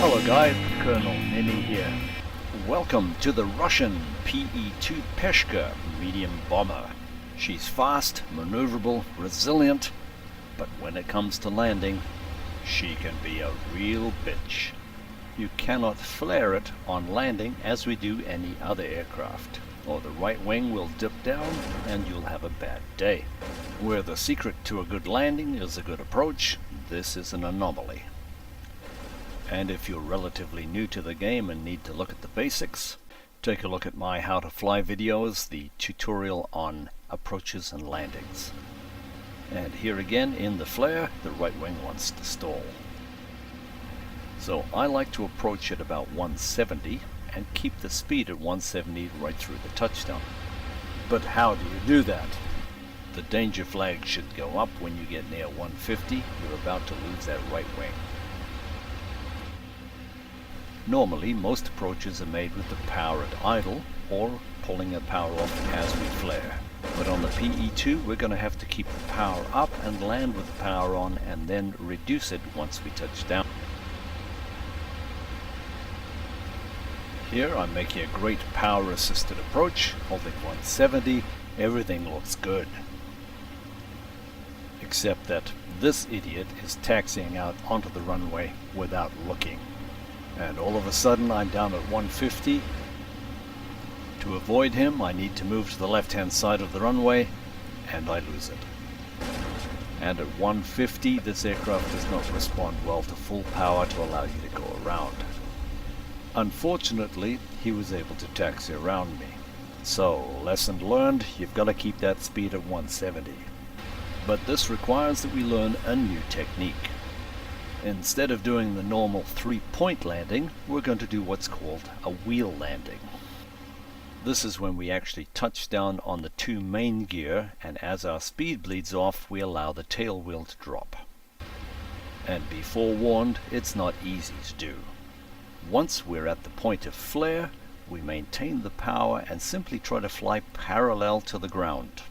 Hello guys, Colonel Ninny here. Welcome to the Russian Pe-2 Pe-2 medium bomber. She's fast, maneuverable, resilient, but when it comes to landing, she can be a real bitch. You cannot flare it on landing as we do any other aircraft, or the right wing will dip down and you'll have a bad day. Where the secret to a good landing is a good approach, this is an anomaly. And if you're relatively new to the game and need to look at the basics, take a look at my how to fly videos, the tutorial on approaches and landings. And here again in the flare, the right wing wants to stall. So I like to approach at about 170 and keep the speed at 170 right through the touchdown. But how do you do that? The danger flag should go up when you get near 150, you're about to lose that right wing. Normally, most approaches are made with the power at idle or pulling the power off as we flare. But on the Pe-2, we're going to have to keep the power up and land with the power on and then reduce it once we touch down. Here I'm making a great power assisted approach, holding 170, everything looks good. Except that this idiot is taxiing out onto the runway without looking. And all of a sudden I'm down at 150. To avoid him, I need to move to the left hand side of the runway, and I lose it. And at 150 this aircraft does not respond well to full power to allow you to go around. Unfortunately, he was able to taxi around me. So, lesson learned, you've got to keep that speed at 170. But this requires that we learn a new technique. Instead of doing the normal 3-point landing, we're going to do what's called a wheel landing. This is when we actually touch down on the 2 main gear, and as our speed bleeds off, we allow the tail wheel to drop. And be forewarned, it's not easy to do. Once we're at the point of flare, we maintain the power and simply try to fly parallel to the ground.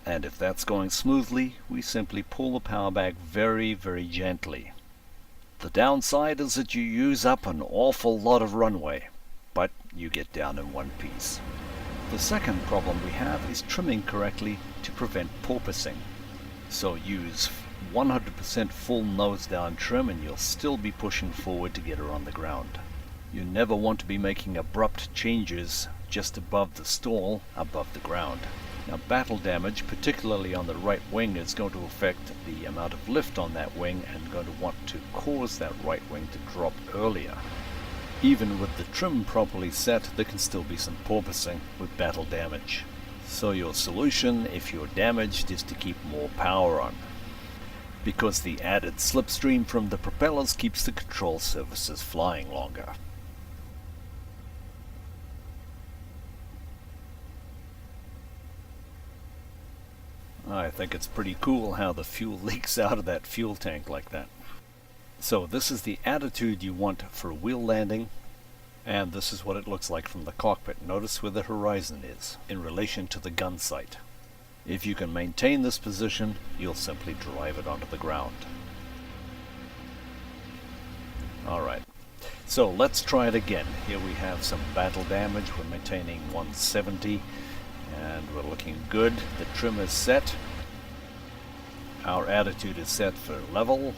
And if that's going smoothly, we simply pull the power back very, very gently. The downside is that you use up an awful lot of runway, but you get down in one piece. The second problem we have is trimming correctly to prevent porpoising. So use 100% full nose down trim and you'll still be pushing forward to get her on the ground. You never want to be making abrupt changes just above the stall, above the ground. Now, battle damage, particularly on the right wing, is going to affect the amount of lift on that wing and going to want to cause that right wing to drop earlier. Even with the trim properly set, there can still be some porpoising with battle damage. So your solution, if you're damaged, is to keep more power on, because the added slipstream from the propellers keeps the control surfaces flying longer. I think it's pretty cool how the fuel leaks out of that fuel tank like that. So this is the attitude you want for a wheel landing, and this is what it looks like from the cockpit. Notice where the horizon is in relation to the gun sight. If you can maintain this position, you'll simply drive it onto the ground. Alright, so let's try it again. Here we have some battle damage. We're maintaining 170. And we're looking good. The trim is set. Our attitude is set for level.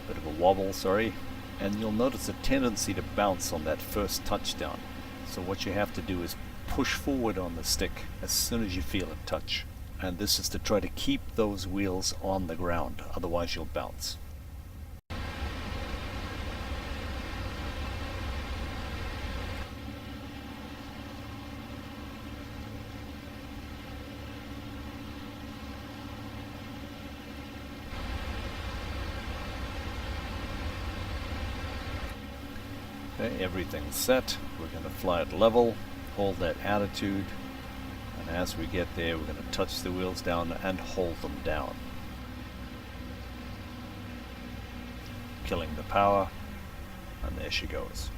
Bit of a wobble, sorry. And you'll notice a tendency to bounce on that first touchdown. So what you have to do is push forward on the stick as soon as you feel it touch. And this is to try to keep those wheels on the ground, otherwise you'll bounce. Okay, everything's set. We're going to fly at level, hold that attitude, and as we get there we're going to touch the wheels down and hold them down. Killing the power, and there she goes.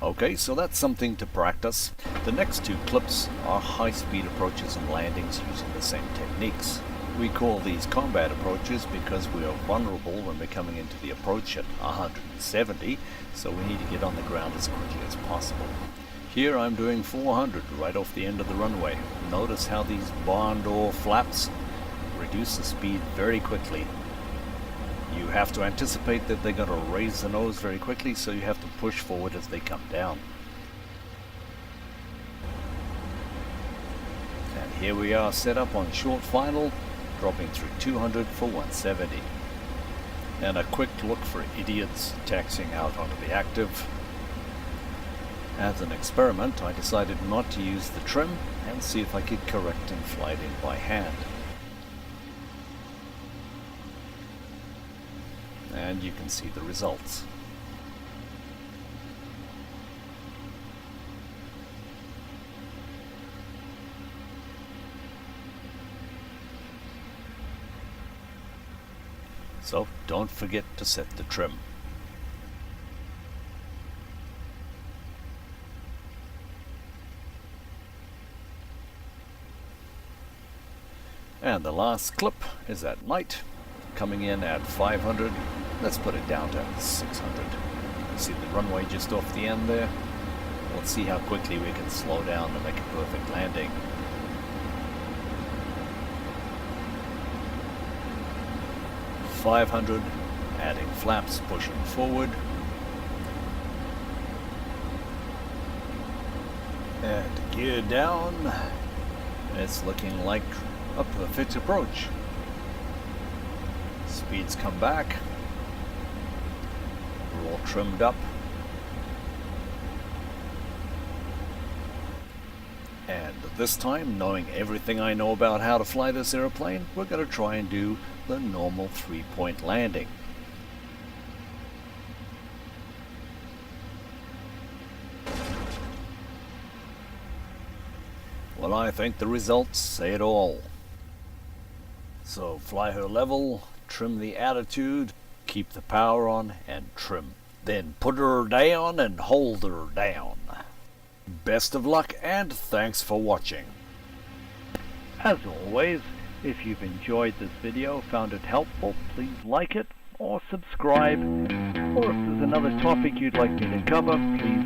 Okay, so that's something to practice. The next 2 clips are high-speed approaches and landings using the same techniques. We call these combat approaches because we are vulnerable when we're coming into the approach at 170, so we need to get on the ground as quickly as possible. Here I'm doing 400 right off the end of the runway. Notice how these barn door flaps reduce the speed very quickly. You have to anticipate that they're going to raise the nose very quickly, so you have to push forward as they come down. And here we are set up on short final, dropping through 200 for 170. And a quick look for idiots taxiing out onto the active. As an experiment, I decided not to use the trim and see if I could correct and fly it in by hand. And you can see the results. So don't forget to set the trim. And the last clip is at night, coming in at 500. Let's put it down to 600. You see the runway just off the end there? Let's see how quickly we can slow down to make a perfect landing. .500, adding flaps, pushing forward. And gear down. It's looking like a perfect approach. Speeds come back. We're all trimmed up. And this time, knowing everything I know about how to fly this airplane, we're going to try and do the normal 3-point landing. Well, I think the results say it all. So fly her level, trim the attitude, keep the power on, and trim. Then put her down and hold her down. Best of luck and thanks for watching. As always, if you've enjoyed this video, found it helpful, please like it or subscribe. Or if there's another topic you'd like me to cover, please